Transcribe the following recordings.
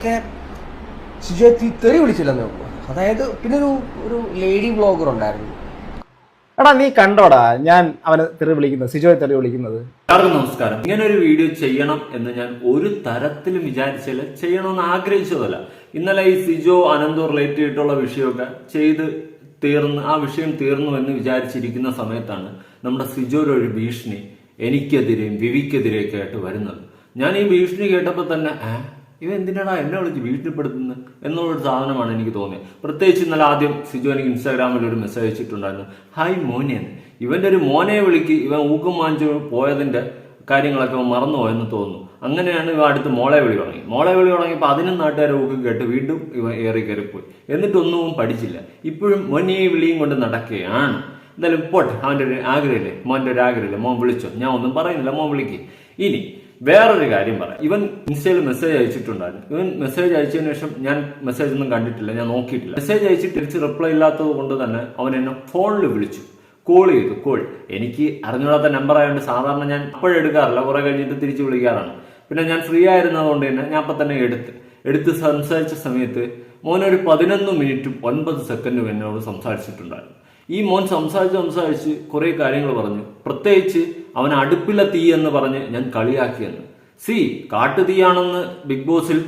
ഒക്കെ സിജോയെ തെറി വിളിച്ചില്ലെന്ന് നോക്കുക. അതായത് പിന്നെ ഒരു ലേഡി വ്ളോഗർ ഉണ്ടായിരുന്നു. എടാ നീ കണ്ടോടാ ഞാൻ അവനെ തെറി വിളിക്കുന്നത്, സിജോയെ തെറി വിളിക്കുന്നത്. എല്ലാവർക്കും നമസ്കാരം. ഇങ്ങനെ ഒരു വീഡിയോ ചെയ്യണം എന്ന് ഞാൻ ഒരു തരത്തിലും വിചാരിച്ചില്ല, ചെയ്യണമെന്ന് ആഗ്രഹിച്ചതല്ല. ഇന്നലെ ഈ സിജോ അനന്തു റിലേറ്റ് ചെയ്തിട്ടുള്ള വിഷയമൊക്കെ ചെയ്ത് തീർന്ന് ആ വിഷയം തീർന്നു എന്ന് വിചാരിച്ചിരിക്കുന്ന സമയത്താണ് നമ്മുടെ സിജോയുടെ ഒരു ഭീഷണി എനിക്കെതിരെയും വിവിക്കെതിരെയൊക്കെ ആയിട്ട് വരുന്നത്. ഞാൻ ഈ ഭീഷണി കേട്ടപ്പോൾ തന്നെ ഇവ എന്തിനാടാ എന്നെ വിളിച്ച് ഭീഷണിപ്പെടുത്തുന്നത് എന്നുള്ളൊരു സാധനമാണ് എനിക്ക് തോന്നിയത്. പ്രത്യേകിച്ച് ഇന്നലെ ആദ്യം സിജു എനിക്ക് ഇൻസ്റ്റാഗ്രാമിൽ ഒരു മെസ്സേജ് അയച്ചിട്ടുണ്ടായിരുന്നു, ഹായ് മോനെ. ഇവന്റെ ഒരു മോനെ വിളിക്ക് ഇവൻ ഊക്കം വാങ്ങിച്ചു പോയതിന്റെ കാര്യങ്ങളൊക്കെ മറന്നുപോയെന്ന് തോന്നുന്നു. അങ്ങനെയാണ് ഇവ അടുത്ത് മോളെ വിളി തുടങ്ങി. മോളെ വിളി തുടങ്ങിയപ്പോൾ അതിനും നാട്ടുകാരെ ഊക്കം കേട്ട് വീണ്ടും ഇവ ഏറി കയറിപ്പോയി. എന്നിട്ടൊന്നും പഠിച്ചില്ല. ഇപ്പോഴും മോനെ വിളിയും കൊണ്ട് നടക്കുകയാണ്. എന്തായാലും പോട്ടെ, അവന്റെ ഒരു ആഗ്രഹമില്ലേ, മോന്റെ ഒരു ആഗ്രഹമില്ലേ, മോൻ വിളിച്ചോ, ഞാൻ ഒന്നും പറയുന്നില്ല, മോൻ വിളിക്ക്. ഇനി വേറൊരു കാര്യം പറയാം. ഇവൻ ഇൻസ്റ്റയിൽ മെസ്സേജ് അയച്ചിട്ടുണ്ടായിരുന്നു. ഇവൻ മെസ്സേജ് അയച്ചതിന് ശേഷം ഞാൻ മെസ്സേജ് ഒന്നും കണ്ടിട്ടില്ല, ഞാൻ നോക്കിയിട്ടില്ല. മെസ്സേജ് അയച്ചിട്ട് തിരിച്ച് റിപ്ലൈ ഇല്ലാത്തത് കൊണ്ട് തന്നെ അവൻ എന്നെ ഫോണിൽ വിളിച്ചു, കോൾ ചെയ്തു. കോൾ എനിക്ക് അറിഞ്ഞൂടാത്ത നമ്പർ ആയതുകൊണ്ട് സാധാരണ ഞാൻ അപ്പോഴെടുക്കാറില്ല, കുറെ കഴിഞ്ഞിട്ട് തിരിച്ച് വിളിക്കാറാണ്. പിന്നെ ഞാൻ ഫ്രീ ആയിരുന്നതുകൊണ്ട് തന്നെ ഞാൻ അപ്പം തന്നെ എടുത്ത് സംസാരിച്ച സമയത്ത് മോനൊരു 11 മിനിറ്റും 9 സെക്കൻഡും എന്നോട് സംസാരിച്ചിട്ടുണ്ടായിരുന്നു. ഈ മോൻ സംസാരിച്ച് കുറെ കാര്യങ്ങൾ പറഞ്ഞു. പ്രത്യേകിച്ച് അവൻ അടുപ്പിലെ തീ എന്ന് പറഞ്ഞ് ഞാൻ കളിയാക്കിയെന്ന്. കാട്ടുതീയാണെന്ന് ബിഗ് ബോസിൽ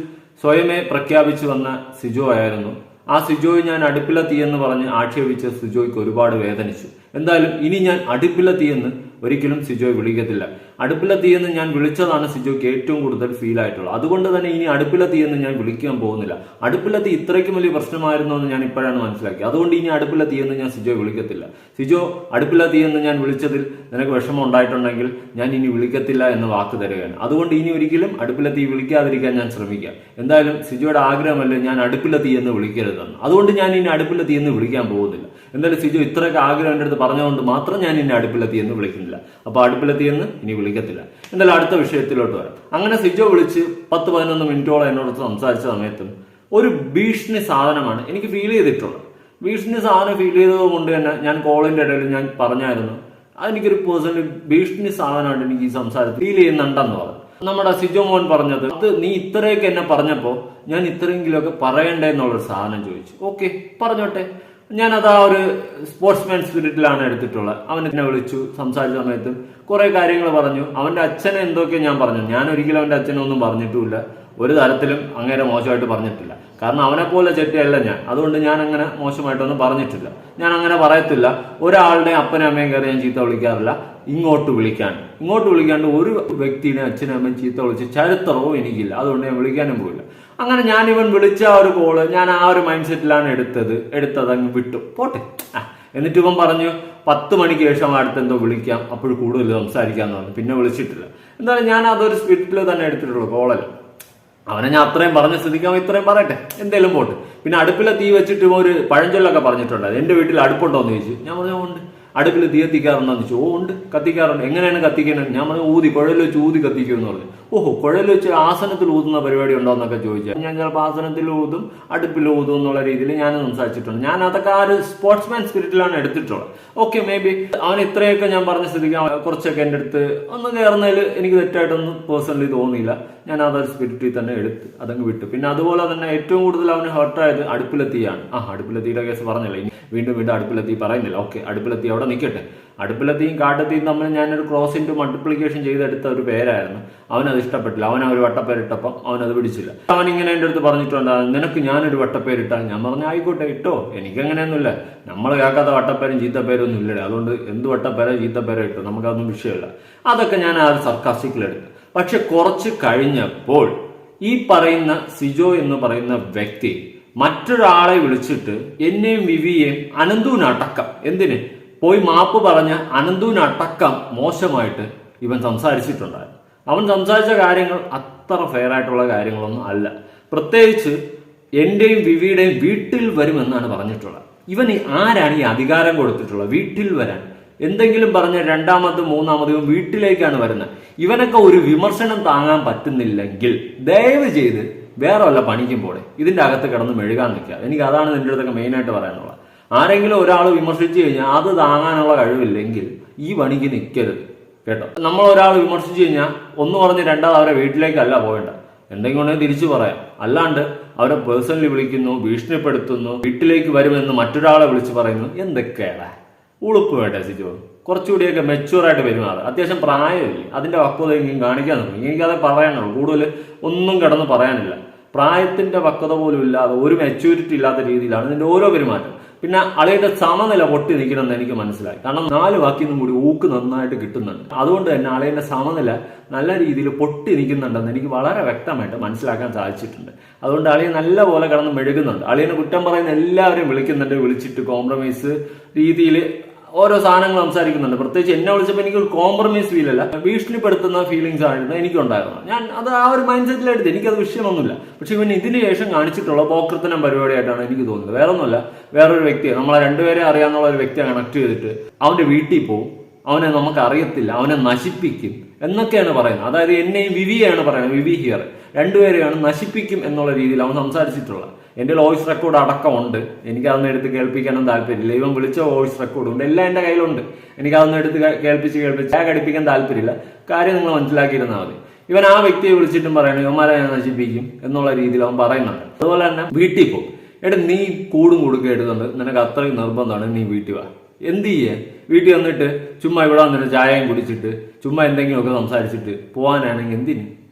സ്വയമേ പ്രഖ്യാപിച്ചു വന്ന സിജോ ആയിരുന്നു. ആ സിജോയെ ഞാൻ അടുപ്പിലെ തീ എന്ന് പറഞ്ഞ് ആക്ഷേപിച്ച സിജോയ്ക്ക് ഒരുപാട് വേദനിച്ചു. എന്തായാലും ഇനി ഞാൻ അടുപ്പിലെ തീ എന്ന് ഒരിക്കലും സിജോയെ വിളിക്കത്തില്ല. അടുപ്പിലെ തീ എന്ന് ഞാൻ വിളിച്ചതാണ് സിജോയ്ക്ക് ഏറ്റവും കൂടുതൽ ഫീൽ ആയിട്ടുള്ളത്. അതുകൊണ്ട് തന്നെ ഇനി അടുപ്പിലെ തീ എന്ന് ഞാൻ വിളിക്കാൻ പോകുന്നില്ല. അടുപ്പിലെ തീ ഇത്രയ്ക്കും വലിയ പ്രശ്നമായിരുന്നു എന്ന് ഞാൻ ഇപ്പോഴാണ് മനസ്സിലാക്കി. അതുകൊണ്ട് ഇനി അടുപ്പിലെ തീ എന്ന് ഞാൻ സിജോയെ വിളിക്കത്തില്ല. സിജോ, അടുപ്പിലെ തീ എന്ന് ഞാൻ വിളിച്ചതിൽ നിനക്ക് വിഷമം ഉണ്ടായിട്ടുണ്ടെങ്കിൽ ഞാൻ ഇനി വിളിക്കത്തില്ല എന്ന് വാക്ക് തരികയാണ്. അതുകൊണ്ട് ഇനി ഒരിക്കലും അടുപ്പിലെ തീ വിളിക്കാതിരിക്കാൻ ഞാൻ ശ്രമിക്കാം. എന്തായാലും സിജോയുടെ ആഗ്രഹമല്ലേ ഞാൻ അടുപ്പിലെ തീ എന്ന് വിളിക്കരുതെന്ന്. അതുകൊണ്ട് ഞാൻ ഇനി അടുപ്പിലെ തീ എന്ന് വിളിക്കാൻ പോകുന്നില്ല. എന്തായാലും സിജോ ഇത്രയൊക്കെ ആഗ്രഹം എൻ്റെ അടുത്ത് പറഞ്ഞുകൊണ്ട് മാത്രം ഞാൻ ഇനി അടുപ്പിലെ തീ എന്ന് വിളിക്കുന്നില്ല. അപ്പൊ അടുപ്പിലെ തീ എന്ന് ഇനി വിളിക്കത്തില്ല. എന്തായാലും അടുത്ത വിഷയത്തിലോട്ട് വരാം. അങ്ങനെ സിജോ വിളിച്ച് 10-11 മിനിറ്റോളം എന്നോട് സംസാരിച്ച സമയത്തും ഒരു ഭീഷണി സാധനമാണ് എനിക്ക് ഫീൽ ചെയ്തിട്ടുള്ളത്. ഭീഷണി സാധനം ഫീൽ ചെയ്തത് കൊണ്ട് തന്നെ ഞാൻ കോളിന്റെ ഇടയിൽ ഞാൻ പറഞ്ഞായിരുന്നു, അതെനിക്കൊരു പേഴ്സണലി ഭീഷണി സാധനമായിട്ട് എനിക്ക് ഈ സംസാരത്തിൽ ഫീൽ ചെയ്യുന്നുണ്ടെന്ന് പറഞ്ഞു. നമ്മുടെ സിജോ മോൻ പറഞ്ഞത്, അത് നീ ഇത്രയൊക്കെ എന്നെ പറഞ്ഞപ്പോ ഞാൻ ഇത്രയെങ്കിലുമൊക്കെ പറയണ്ടേ എന്നുള്ളൊരു സാധനം ചോദിച്ചു. ഓക്കെ, പറഞ്ഞോട്ടെ. ഞാനത് ആ ഒരു സ്പോർട്സ്മാൻ സ്പിരിറ്റിലാണ് എടുത്തിട്ടുള്ളത്. അവൻ എന്നെ വിളിച്ചു, സംസാരിച്ച സമയത്തും കുറെ കാര്യങ്ങൾ പറഞ്ഞു. അവന്റെ അച്ഛനെ എന്തൊക്കെ ഞാൻ പറഞ്ഞു. ഞാൻ ഒരിക്കലും അവന്റെ അച്ഛനെ ഒന്നും പറഞ്ഞിട്ടുമില്ല, ഒരു തരത്തിലും അങ്ങനെ മോശമായിട്ട് പറഞ്ഞിട്ടില്ല. കാരണം അവനെ പോലെ ചെറ്റയല്ല ഞാൻ. അതുകൊണ്ട് ഞാൻ അങ്ങനെ മോശമായിട്ടൊന്നും പറഞ്ഞിട്ടില്ല. ഞാൻ അങ്ങനെ പറയത്തില്ല. ഒരാളുടെ അപ്പനും അമ്മയും കയറി ഞാൻ ചീത്ത വിളിക്കാറില്ല. ഇങ്ങോട്ട് വിളിക്കാണ്ട് ഒരു വ്യക്തിയുടെ അച്ഛനും അമ്മയും ചീത്ത വിളിച്ച് ചരിത്രവും എനിക്കില്ല. അതുകൊണ്ട് ഞാൻ വിളിക്കാനും പോയില്ല. അങ്ങനെ ഞാൻ ഇവൻ വിളിച്ച ആ ഒരു കോള് ഞാൻ ആ ഒരു മൈൻഡ് സെറ്റിലാണ് എടുത്തത് അങ്ങ് വിട്ടു, പോട്ടെ. എന്നിട്ട് ഇവൻ പറഞ്ഞു 10 മണിക്ക് ശേഷം അടുത്തെന്തോ വിളിക്കാം, അപ്പോൾ കൂടുതൽ സംസാരിക്കാന്ന് പറഞ്ഞു. പിന്നെ വിളിച്ചിട്ടില്ല. എന്തായാലും ഞാൻ അതൊരു സ്പിരിറ്റിൽ തന്നെ എടുത്തിട്ടുള്ളൂ. കോളല്ല അവനെ ഞാൻ അത്രയും പറഞ്ഞ സ്ഥിതിക്കാൻ ഇത്രയും പറയട്ടെ, എന്തേലും പോട്ടെ. പിന്നെ അടുപ്പിലെ തീ വെച്ചിട്ട് ഒരു പഴഞ്ചൊല്ലൊക്കെ പറഞ്ഞിട്ടുണ്ട്. എന്റെ വീട്ടിൽ അടുപ്പുണ്ടോ എന്ന് ചോദിച്ചു. ഞാൻ പറഞ്ഞു ഉണ്ട്. അടുപ്പിൽ തീ കത്തിക്കാറുണ്ടോ എന്ന് ചോദിച്ചു. ഉണ്ട്, കത്തിക്കാറുണ്ട്. എങ്ങനെയാണ് കത്തിക്കുന്നത്? ഞാൻ പറഞ്ഞു കുഴൽ വെച്ച് ഊതി കത്തിക്കുമെന്ന് പറഞ്ഞു. കുഴൽ വെച്ച് ആസനത്തിൽ ഊതുന്ന പരിപാടി ഉണ്ടോ എന്നൊക്കെ ചോദിച്ചാൽ ഞാൻ ചിലപ്പോൾ ആസനത്തിൽ ഊതും അടുപ്പിൽ ഊതും എന്നുള്ള രീതിയിൽ ഞാൻ സംസാരിച്ചിട്ടുണ്ട്. ഞാൻ അതൊക്കെ ആ ഒരു സ്പോർട്സ്മാൻ സ്പിരിറ്റിലാണ് എടുത്തിട്ടുള്ളത്. ഓക്കെ, മേ ബി അവൻ ഇത്രയൊക്കെ ഞാൻ പറഞ്ഞ സ്ഥിതിക്ക് കുറച്ചൊക്കെ എൻ്റെ അടുത്ത് ഒന്ന് കയറുന്നതിൽ എനിക്ക് തെറ്റായിട്ടൊന്നും പേഴ്സണലി തോന്നിയില്ല. ഞാൻ അതൊരു സ്പിരിറ്റിൽ തന്നെ എടുത്ത് അതങ്ങ് വിട്ടു. പിന്നെ അതുപോലെ തന്നെ ഏറ്റവും കൂടുതൽ അവന് ഹർട്ടായത് അടുപ്പിലെത്തിയാണ്. അടുപ്പിലെത്തിയുടെ കേസ് പറഞ്ഞില്ല, ഇനി വീണ്ടും അടുപ്പിലെത്തി പറയുന്നില്ല. ഓക്കെ, അടുപ്പിലെത്തി അവിടെ നിൽക്കട്ടെ. അടുപ്പിലെത്തിയും കാട്ടെത്തിയും തമ്മിൽ ഞാനൊരു ക്രോസ് ഇൻറ്റു മൾട്ടിപ്ലിക്കേഷൻ ചെയ്തെടുത്ത ഒരു പേരായിരുന്നു. അവനത് ഇഷ്ടപ്പെട്ടില്ല. അവൻ ഒരു വട്ടപ്പേരിട്ടപ്പം അവനത് പിടിച്ചില്ല. അവൻ ഇങ്ങനെ എൻ്റെ അടുത്ത് പറഞ്ഞിട്ടുണ്ട്, നിനക്ക് ഞാനൊരു വട്ടപ്പേരിട്ടാൽ. ഞാൻ പറഞ്ഞു ആയിക്കോട്ടെ ഇട്ടോ, എനിക്കങ്ങനെയൊന്നുമില്ല. നമ്മൾ കേൾക്കാത്ത വട്ടപ്പേരും ചീത്തപ്പേരും ഒന്നും ഇല്ലടേ. അതുകൊണ്ട് എന്ത് വട്ടപ്പേരോ ചീത്തപ്പേരോ ഇട്ടോ, നമുക്കതൊന്നും വിഷയമില്ല. അതൊക്കെ ഞാൻ ആ ഒരു സർക്കാസ്റ്റിക്കിലെടുത്തു. പക്ഷെ കുറച്ച് കഴിഞ്ഞപ്പോൾ ഈ പറയുന്ന സിജോ എന്ന് പറയുന്ന വ്യക്തി മറ്റൊരാളെ വിളിച്ചിട്ട് എന്നെയും വിവിയെയും അനന്തുവിനടക്കം എന്തിന് പോയി മാപ്പ് പറഞ്ഞ അനന്തുവിനടക്കം മോശമായിട്ട് ഇവൻ സംസാരിച്ചിട്ടുണ്ടായിരുന്നു. അവൻ സംസാരിച്ച കാര്യങ്ങൾ അത്ര ഫെയർ ആയിട്ടുള്ള കാര്യങ്ങളൊന്നും അല്ല. പ്രത്യേകിച്ച് എന്റെയും വിവിയുടെയും വീട്ടിൽ വരുമെന്നാണ് പറഞ്ഞിട്ടുള്ളത്. ഇവന് ആരാണ് ഈ അധികാരം കൊടുത്തിട്ടുള്ളത് വീട്ടിൽ വരാൻ? എന്തെങ്കിലും പറഞ്ഞ് രണ്ടാമതും മൂന്നാമതും വീട്ടിലേക്കാണ് വരുന്നത്. ഇവനൊക്കെ ഒരു വിമർശനം താങ്ങാൻ പറ്റുന്നില്ലെങ്കിൽ ദയവ് ചെയ്ത് വേറെ വല്ല പണിക്കും പോലെ ഇതിന്റെ അകത്ത് കിടന്ന് മെഴുകാൻ നിൽക്കുക. എനിക്ക് അതാണ് നിന്റെ അടുത്തൊക്കെ മെയിനായിട്ട് പറയാനുള്ളത്. ആരെങ്കിലും ഒരാൾ വിമർശിച്ചു കഴിഞ്ഞാൽ അത് താങ്ങാനുള്ള കഴിവില്ലെങ്കിൽ ഈ പണിക്ക് നിൽക്കരുത് കേട്ടോ. നമ്മൾ ഒരാൾ വിമർശിച്ചു കഴിഞ്ഞാൽ ഒന്ന് പറഞ്ഞ് രണ്ടാമത് അവരെ വീട്ടിലേക്കല്ല പോകേണ്ട. എന്തെങ്കിലും ഉണ്ടെങ്കിൽ തിരിച്ചു പറയാം. അല്ലാണ്ട് അവരെ പേഴ്സണലി വിളിക്കുന്നു, ഭീഷണിപ്പെടുത്തുന്നു, വീട്ടിലേക്ക് വരുമെന്ന് മറ്റൊരാളെ വിളിച്ച് പറയുന്നു. എന്തൊക്കെയാണ് ഉളുപ്പ് വേണ്ടേ സിജോ? കുറച്ചുകൂടിയൊക്കെ മെച്യൂറായിട്ട് പെരുമാറുക. അത്യാവശ്യം പ്രായമില്ലേ, അതിന്റെ പക്വതയെങ്കിലും കാണിക്കാൻ തുടങ്ങി. എനിക്കത് പറയാനുള്ളൂ, കൂടുതൽ ഒന്നും കിടന്ന് പറയാനില്ല. പ്രായത്തിന്റെ പക്വത പോലും ഇല്ലാതെ, ഒരു മെച്യൂരിറ്റി ഇല്ലാത്ത രീതിയിലാണ് ഇതിന്റെ ഓരോ പെരുമാറ്റം. പിന്നെ അളിയുടെ സമനില പൊട്ടി നിൽക്കണമെന്ന് എനിക്ക് മനസ്സിലായി. കാരണം 4 വാക്കിന്നും കൂടി ഊക്ക് നന്നായിട്ട് കിട്ടുന്നുണ്ട്. അതുകൊണ്ട് തന്നെ അളിയുടെ സമനില നല്ല രീതിയിൽ പൊട്ടി നിൽക്കുന്നുണ്ടെന്ന് എനിക്ക് വളരെ വ്യക്തമായിട്ട് മനസ്സിലാക്കാൻ സാധിച്ചിട്ടുണ്ട്. അതുകൊണ്ട് അളിയെ നല്ല പോലെ കിടന്ന് മെഴുകുന്നുണ്ട്. അളിയനെ കുറ്റം പറയുന്ന എല്ലാവരെയും വിളിക്കുന്നുണ്ട്, വിളിച്ചിട്ട് കോംപ്രമൈസ് രീതിയിൽ ഓരോ സാധനങ്ങൾ സംസാരിക്കുന്നുണ്ട്. പ്രത്യേകിച്ച് എന്നെ വിളിച്ചപ്പോൾ എനിക്ക് ഒരു കോംപ്രമൈസ് ഫീൽ അല്ല, ഭീഷണിപ്പെടുത്തുന്ന ഫീലിങ്സ് ആയിരുന്നു എനിക്കുണ്ടായിരുന്നത്. ഞാൻ അത് ആ ഒരു മൈൻഡ് സെറ്റിലെടുത്ത് എനിക്കത് വിഷയമൊന്നുമില്ല. പക്ഷെ ഇവൻ ഇതിന് ശേഷം കാണിച്ചിട്ടുള്ള പോക്കൃത്തനം പരിപാടിയായിട്ടാണ് എനിക്ക് തോന്നുന്നത്. വേറൊന്നുമല്ല, വേറൊരു വ്യക്തിയെ, നമ്മളെ രണ്ടുപേരെ അറിയാന്നുള്ള ഒരു വ്യക്തിയെ കണക്ട് ചെയ്തിട്ട് അവന്റെ വീട്ടിൽ പോകും, അവനെ നമുക്ക് അറിയത്തില്ല, അവനെ നശിപ്പിക്കും എന്നൊക്കെയാണ് പറയുന്നത്. അതായത് എന്നെയും വിവിയാണ് പറയുന്നത്, വിവി ഹിയർ, രണ്ടുപേരെയാണ് നശിപ്പിക്കും എന്നുള്ള രീതിയിൽ അവൻ സംസാരിച്ചിട്ടുള്ളത്. എന്റെ വോയിസ് റെക്കോർഡ് അടക്കമുണ്ട്. എനിക്കതൊന്നും എടുത്ത് കേൾപ്പിക്കാനും താല്പര്യമില്ല. ഇവൻ വിളിച്ച വോയിസ് റെക്കോർഡുണ്ട്, എല്ലാം എന്റെ കയ്യിലുണ്ട്. എനിക്കതൊന്നും എടുത്ത് കേൾപ്പിച്ച് കടിപ്പിക്കാൻ താല്പര്യമില്ല. കാര്യം നിങ്ങൾ മനസ്സിലാക്കിയിരുന്നാൽ മതി. ഇവൻ ആ വ്യക്തിയെ വിളിച്ചിട്ടും പറയണം ഇവന്മാരെ ഞാൻ നശിപ്പിക്കും എന്നുള്ള രീതിയിൽ അവൻ പറയുന്നുണ്ട്. അതുപോലെ തന്നെ വീട്ടിൽ പോകും. നീ കൂടും കൊടുക്കുക എടുത്തുണ്ട്, നിനക്ക് അത്രയും നിർബന്ധമാണ്, നീ വീട്ടിൽ വാ. എന്ത് ചെയ്യേ? വീട്ടിൽ വന്നിട്ട് ചുമ്മാ ഇവിടെ വന്നിട്ട് ചായയും കുടിച്ചിട്ട് ചുമ്മാ എന്തെങ്കിലുമൊക്കെ സംസാരിച്ചിട്ട് പോകാനാണെങ്കിൽ എന്തിന്?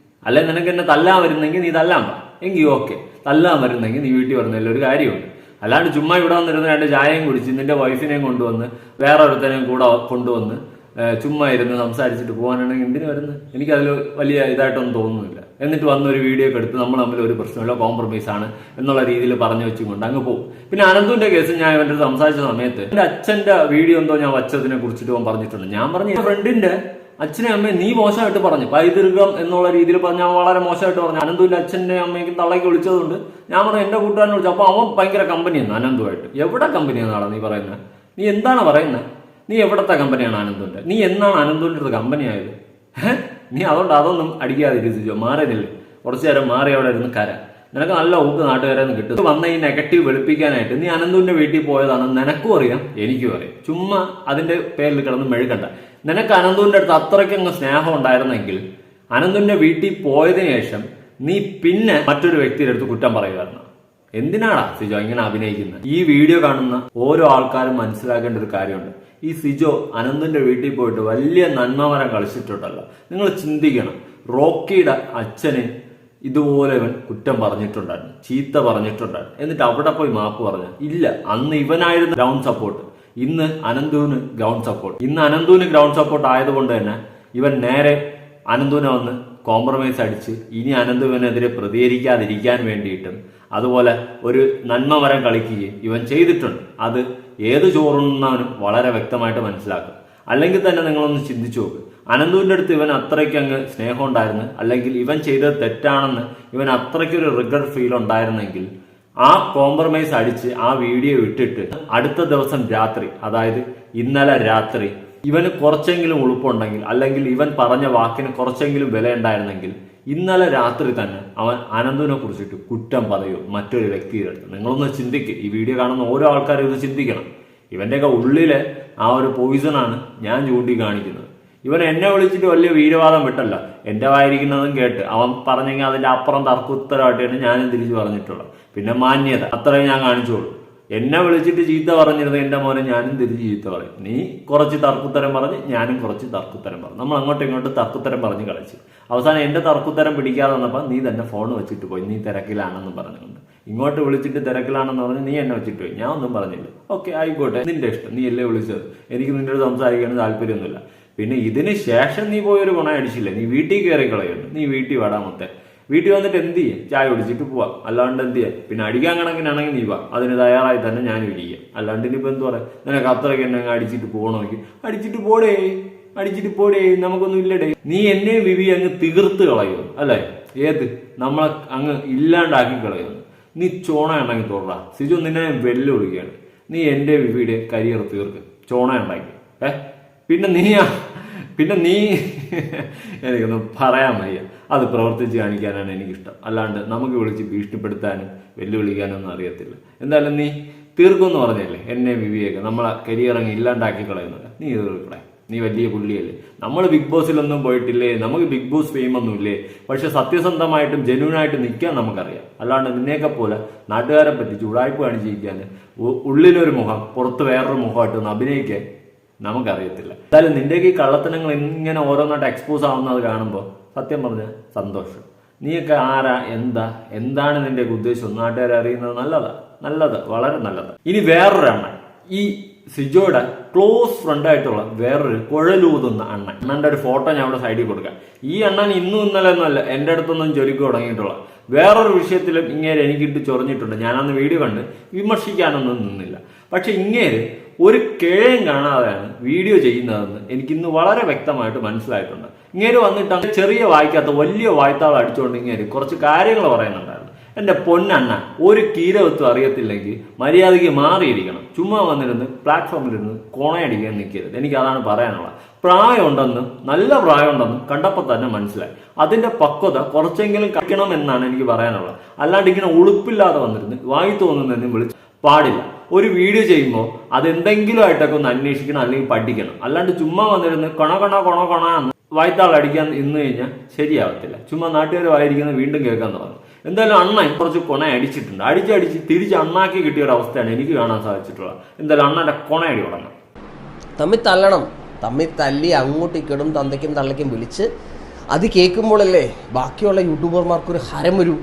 അല്ലെ നിനക്ക് എന്നെ തല്ലാൻ വരുന്നെങ്കിൽ നീ തല്ലാൻ വാ, എങ്കിൽ ഓക്കെ. തല്ലാൻ വരുന്നെങ്കിൽ നീ വീട്ടിൽ വരുന്നതിൽ ഒരു കാര്യമുണ്ട്. അല്ലാണ്ട് ചുമ്മാ ഇവിടെ വന്നിരുന്ന് 2 ചായയും കുടിച്ച് നിന്റെ വൈഫിനെയും കൊണ്ടുവന്ന് വേറെ ഒരുത്തനെയും കൂടെ കൊണ്ടുവന്ന് ചുമ്മാ ഇരുന്ന് സംസാരിച്ചിട്ട് പോകാനാണെങ്കിൽ എന്തിനു വരുന്നത്? എനിക്കതിൽ വലിയ ഇതായിട്ടൊന്നും തോന്നുന്നില്ല. എന്നിട്ട് വന്നൊരു വീഡിയോ ഒക്കെ എടുത്ത് നമ്മൾ തമ്മിൽ ഒരു പ്രശ്നമില്ല, കോംപ്രമൈസ് ആണ് എന്നുള്ള രീതിയിൽ പറഞ്ഞു വെച്ചുകൊണ്ട് അങ്ങ് പോകും. പിന്നെ അനന്തുവിന്റെ കേസ് ഞാൻ ഇവന്റെ സംസാരിച്ച സമയത്ത് എന്റെ അച്ഛന്റെ വീഡിയോ എന്തോ ഞാൻ വച്ചതിനെ കുറിച്ചിട്ട് അവൻ പറഞ്ഞിട്ടുണ്ട്. ഞാൻ പറഞ്ഞു ഫ്രണ്ടിന്റെ അച്ഛനെ അമ്മയെ നീ മോശമായിട്ട് പറഞ്ഞു, പൈതൃകം എന്നുള്ള രീതിയിൽ പറഞ്ഞ വളരെ മോശമായിട്ട് പറഞ്ഞു. അനന്തുവിന്റെ അച്ഛന്റെ അമ്മയ്ക്ക് തള്ളയ്ക്ക് വിളിച്ചതുകൊണ്ട് ഞാൻ പറഞ്ഞു എന്റെ കൂട്ടുകാരനെ വിളിച്ചു. അപ്പൊ അവൻ ഭയങ്കര കമ്പനിയാണ് അനന്തുമായിട്ട്. എവിടെ കമ്പനിയാണെന്നാണ് നീ പറയുന്നത്? നീ എന്താണ് പറയുന്നത്? നീ എവിടത്തെ കമ്പനിയാണ് അനന്തുവിന്റെ? നീ എന്നാണ് അനന്തുവിന്റെ അടുത്ത് കമ്പനി ആയത്? നീ അതുകൊണ്ട് അതൊന്നും അടിക്കാതിരിക്കോ, മാറിയതില്ലേ? കുറച്ചു നേരം മാറി അവിടെ ഇരുന്ന് കര. നിനക്ക് നല്ല ഊക്ക് നാട്ടുകാരെ കിട്ടും. വന്ന ഈ നെഗറ്റീവ് വെളുപ്പിക്കാനായിട്ട് നീ അനന്തുവിന്റെ വീട്ടിൽ പോയതാണെന്ന് നിനക്കും അറിയാം, എനിക്കും അറിയാം. ചുമ്മാ അതിന്റെ പേരിൽ കിടന്ന് മെഴുകണ്ട. നിനക്ക് അനന്തുവിന്റെ അടുത്ത് അത്രയ്ക്കങ്ങ് സ്നേഹം ഉണ്ടായിരുന്നെങ്കിൽ അനന്തുവിന്റെ വീട്ടിൽ പോയതിനു ശേഷം നീ പിന്നെ മറ്റൊരു വ്യക്തിയുടെ അടുത്ത് കുറ്റം പറയുകയാണ്. എന്തിനാടാ സിജോ ഇങ്ങനെ അഭിനയിക്കുന്നത്? ഈ വീഡിയോ കാണുന്ന ഓരോ ആൾക്കാരും മനസ്സിലാക്കേണ്ട ഒരു കാര്യമുണ്ട്. ഈ സിജോ അനന്തുവിന്റെ വീട്ടിൽ പോയിട്ട് വലിയ നന്മമരം കളിച്ചിട്ടുണ്ടല്ലോ. നിങ്ങൾ ചിന്തിക്കണം, റോക്കിയുടെ അച്ഛന് ഇതുപോലെ ഇവൻ കുറ്റം പറഞ്ഞിട്ടുണ്ടായിരുന്നു, ചീത്ത പറഞ്ഞിട്ടുണ്ടായിരുന്നു. എന്നിട്ട് അവിടെ പോയി മാപ്പ് പറഞ്ഞ ഇല്ല. അന്ന് ഇവനായിരുന്നു ഗ്രൗണ്ട് സപ്പോർട്ട്, ഇന്ന് അനന്തുവിന് ഗ്രൗണ്ട് സപ്പോർട്ട്. ഇന്ന് അനന്തുവിന് ഗ്രൗണ്ട് സപ്പോർട്ട് ആയതുകൊണ്ട് തന്നെ ഇവൻ നേരെ അനന്തുവിനെ വന്ന് കോംപ്രമൈസ് അടിച്ച് ഇനി അനന്തുവിനെതിരെ പ്രതികരിക്കാതിരിക്കാൻ വേണ്ടിയിട്ടും അതുപോലെ ഒരു നന്മമരം കളിക്കുകയും ഇവൻ ചെയ്തിട്ടുണ്ട്. അത് ഏത് ചോറുന്നവനും വളരെ വ്യക്തമായിട്ട് മനസ്സിലാക്കും. അല്ലെങ്കിൽ തന്നെ നിങ്ങളൊന്ന് ചിന്തിച്ചു നോക്ക്, അനന്തുവിന്റെ അടുത്ത് ഇവൻ അത്രയ്ക്ക് അങ്ങ് സ്നേഹം ഉണ്ടായിരുന്നു, അല്ലെങ്കിൽ ഇവൻ ചെയ്തത് തെറ്റാണെന്ന് ഇവൻ അത്രയ്ക്കൊരു റിഗ്രറ്റ് ഫീൽ ഉണ്ടായിരുന്നെങ്കിൽ ആ കോംപ്രമൈസ് അടിച്ച് ആ വീഡിയോ ഇട്ടിട്ട് അടുത്ത ദിവസം രാത്രി, അതായത് ഇന്നലെ രാത്രി ഇവന് കുറച്ചെങ്കിലും ഉളുപ്പുണ്ടെങ്കിൽ, അല്ലെങ്കിൽ ഇവൻ പറഞ്ഞ വാക്കിന് കുറച്ചെങ്കിലും വില ഉണ്ടായിരുന്നെങ്കിൽ ഇന്നലെ രാത്രി തന്നെ അവൻ അനന്തുവിനെ കുറിച്ചിട്ട് കുറ്റം പറയൂ മറ്റൊരു വ്യക്തിയുടെ അടുത്ത്. നിങ്ങളൊന്ന് ചിന്തിക്കുക. ഈ വീഡിയോ കാണുന്ന ഓരോ ആൾക്കാരും ഇത് ചിന്തിക്കണം. ഇവന്റെയൊക്കെ ഉള്ളിലെ ആ ഒരു പോയിസണാണ് ഞാൻ ചൂണ്ടിക്കാണിക്കുന്നത്. ഇവൻ എന്നെ വിളിച്ചിട്ട് വലിയ വീരവാദം വിട്ടല്ല, എന്റെ വായിരിക്കുന്നതും കേട്ട് അവൻ പറഞ്ഞെങ്കിൽ അതിന്റെ അപ്പുറം തർക്കുത്തരമായിട്ടാണ് ഞാനും തിരിച്ചു പറഞ്ഞിട്ടുള്ളത്. പിന്നെ മാന്യത അത്രയും ഞാൻ കാണിച്ചോളൂ. എന്നെ വിളിച്ചിട്ട് ചീത്ത പറഞ്ഞിരുന്നത് എന്റെ മോനെ ഞാനും തിരിച്ച് ചീത്ത പറയും. നീ കുറച്ച് തർക്കുത്തരം പറഞ്ഞ് ഞാനും കുറച്ച് തർക്കുത്തരം പറഞ്ഞു. നമ്മൾ അങ്ങോട്ടും ഇങ്ങോട്ടും തർക്കുത്തരം പറഞ്ഞ് കളിച്ചു. അവസാനം എന്റെ തർക്കുത്തരം പിടിക്കാതെ വന്നപ്പോൾ നീ തന്നെ ഫോൺ വെച്ചിട്ട് പോയി, നീ തിരക്കിലാണെന്ന് പറഞ്ഞുകൊണ്ട്. ഇങ്ങോട്ട് വിളിച്ചിട്ട് തിരക്കിലാണെന്ന് പറഞ്ഞ് നീ എന്നെ വെച്ചിട്ട് പോയി. ഞാൻ ഒന്നും പറഞ്ഞില്ല. ഓക്കെ ആയിക്കോട്ടെ, നിന്റെ ഇഷ്ടം, നീ അല്ലേ വിളിച്ചത്, എനിക്ക് നിന്റെ അടുത്ത് സംസാരിക്കാൻ താല്പര്യമൊന്നുമില്ല. പിന്നെ ഇതിന് ശേഷം നീ പോയൊരു ഗുണം അടിച്ചില്ലേ, നീ വീട്ടിൽ കയറി കളയുന്നു. നീ വീട്ടിൽ വാടാമത്തെ, വീട്ടിൽ വന്നിട്ട് എന്ത് ചെയ്യും? ചായ കുടിച്ചിട്ട് പോവാം. അല്ലാണ്ട് എന്ത് ചെയ്യാം? പിന്നെ അടിക്കാൻ കണക്കിനാണെങ്കിൽ നീ വാ, അതിന് തയ്യാറായി തന്നെ ഞാനും ഇരിക്കാം. അല്ലാണ്ട് ഇനിയിപ്പോൾ എന്ത് പറയാം? നിനക്ക് അത്രയ്ക്ക് എന്നെ അടിച്ചിട്ട് പോകണമെങ്കിൽ അടിച്ചിട്ട് പോടേ, നമുക്കൊന്നും ഇല്ലടേ. നീ എന്നെ വിവി അങ്ങ് തീർത്ത് കളയുന്നു അല്ലേ? ഏത് നമ്മളെ അങ്ങ് ഇല്ലാണ്ടാക്കി കളയുന്നു. നീ ചോണ ഉണ്ടെങ്കിൽ തോടാ സിജു, നിന്നെ വെല്ലുവിളിക്കുകയാണ്. നീ എന്റെ വിവിയുടെ കരിയർ തീർക്ക്, ചോണ ഉണ്ടാക്കി. പിന്നെ നീ എനിക്കൊന്നും പറയാൻ വയ്യ. അത് പ്രവർത്തിച്ച് കാണിക്കാനാണ് എനിക്കിഷ്ടം. അല്ലാണ്ട് നമുക്ക് വിളിച്ച് ഭീഷണിപ്പെടുത്താനും വെല്ലുവിളിക്കാനൊന്നും അറിയത്തില്ല. എന്തായാലും നീ തീർക്കുമെന്ന് പറഞ്ഞല്ലേ എന്നെ വിവിയൊക്കെ, നമ്മളെ കരിയർ അങ്ങ് ഇല്ലാണ്ടാക്കി കളയുന്നില്ല. നീ തീർക്കണേ, നീ വലിയ പുള്ളിയല്ലേ, നമ്മൾ ബിഗ് ബോസിലൊന്നും പോയിട്ടില്ലേ, നമുക്ക് ബിഗ് ബോസ് ഫെയിം ഒന്നും ഇല്ലേ, പക്ഷെ സത്യസന്ധമായിട്ടും ജെന്യൂനായിട്ട് നിൽക്കാൻ നമുക്കറിയാം. അല്ലാണ്ട് നിന്നെയൊക്കെ പോലെ നാട്ടുകാരെ പറ്റി ചൂടായ്പ കാണിച്ചിരിക്കാൻ ഉള്ളിലൊരു മുഖം പുറത്ത് വേറൊരു മുഖമായിട്ട് ഒന്ന് അഭിനയിക്കാൻ നമുക്കറിയത്തില്ല. എന്തായാലും നിന്റെയൊക്കെ ഈ കള്ളത്തനങ്ങൾ ഇങ്ങനെ ഓരോന്നായിട്ട് എക്സ്പോസ് ആവുന്നത് കാണുമ്പോൾ സത്യം പറഞ്ഞ സന്തോഷം. നീയൊക്കെ ആരാ, എന്താണ് നിന്റെ ഉദ്ദേശം നാട്ടുകാരെ അറിയുന്നത് നല്ലത്, വളരെ നല്ലത്. ഇനി വേറൊരു അണ്ണൻ, ഈ സിജോയുടെ ക്ലോസ് ഫ്രണ്ട് ആയിട്ടുള്ള വേറൊരു കുഴലൂതുന്ന അണ്ണന്റെ ഒരു ഫോട്ടോ ഞാൻ അവിടെ സൈഡിൽ കൊടുക്കാം. ഈ അണ്ണൻ ഇന്നും ഇന്നലെ ഒന്നുമല്ല എൻ്റെ അടുത്തൊന്നും ചൊരുക്കി തുടങ്ങിയിട്ടുള്ള വേറൊരു വിഷയത്തിലും ഇങ്ങേര് എനിക്കിട്ട് ചൊറിഞ്ഞിട്ടുണ്ട്. ഞാനന്ന് വീഡിയോ കണ്ട് വിമർശിക്കാനൊന്നും നിന്നില്ല. പക്ഷെ ഇങ്ങേര് ഒരു കേഴം കാണാതെയാണ് വീഡിയോ ചെയ്യുന്നതെന്ന് എനിക്കിന്ന് വളരെ വ്യക്തമായിട്ട് മനസ്സിലായിട്ടുണ്ട്. ഇങ്ങേര് വന്നിട്ട് ചെറിയ വായിക്കാത്ത വലിയ വായ്ത്താൾ അടിച്ചുകൊണ്ട് ഇങ്ങേര് കുറച്ച് കാര്യങ്ങൾ പറയുന്നുണ്ടായിരുന്നു. എൻ്റെ പൊന്നണ്ണ, ഒരു കീരവത്തും അറിയത്തില്ലെങ്കിൽ മര്യാദയ്ക്ക് മാറിയിരിക്കണം. ചുമ്മാ വന്നിരുന്ന് പ്ലാറ്റ്ഫോമിലിരുന്ന് കോണയടിക്കാൻ നിൽക്കരുത്. എനിക്ക് അതാണ് പറയാനുള്ളത്. പ്രായമുണ്ടെന്നും നല്ല പ്രായമുണ്ടെന്നും കണ്ടപ്പോൾ തന്നെ മനസ്സിലായി. അതിന്റെ പക്വത കുറച്ചെങ്കിലും കഴിക്കണം എന്നാണ് എനിക്ക് പറയാനുള്ളത്. അല്ലാണ്ട് ഇങ്ങനെ ഉളുപ്പില്ലാതെ വന്നിരുന്ന് വായി തോന്നുന്നതെന്നും വിളിച്ച് പാടില്ല. ഒരു വീഡിയോ ചെയ്യുമ്പോൾ അതെന്തെങ്കിലും ആയിട്ടൊക്കെ ഒന്ന് അന്വേഷിക്കണം, അല്ലെങ്കിൽ പഠിക്കണം. അല്ലാണ്ട് ചുമ്മാ വന്നിരുന്ന് കൊണ എന്ന് വായ്ത്താൾ അടിക്കാൻ ഇന്ന് കഴിഞ്ഞാൽ ശരിയാവത്തില്ല. ചുമ്മാ നാട്ടുകാർ വായിരിക്കുന്നത് വീണ്ടും കേൾക്കാൻ തുടങ്ങും. എന്തായാലും അണ്ണൻ കുറച്ച് കൊണ അടിച്ചിട്ടുണ്ട്. അടിച്ച് തിരിച്ച് അണ്ണാക്കി കിട്ടിയ ഒരു അവസ്ഥയാണ് എനിക്ക് കാണാൻ സാധിച്ചിട്ടുള്ളത്. എന്തായാലും അണ്ണന്റെ കൊണയടി തുടങ്ങണം. തമ്മിൽ തല്ലി അങ്ങോട്ടും ഇക്കടും തന്തയ്ക്കും തള്ളയ്ക്കും വിളിച്ച് അത് കേൾക്കുമ്പോഴല്ലേ ബാക്കിയുള്ള യൂട്യൂബർമാർക്കൊരു ഹരം വരൂ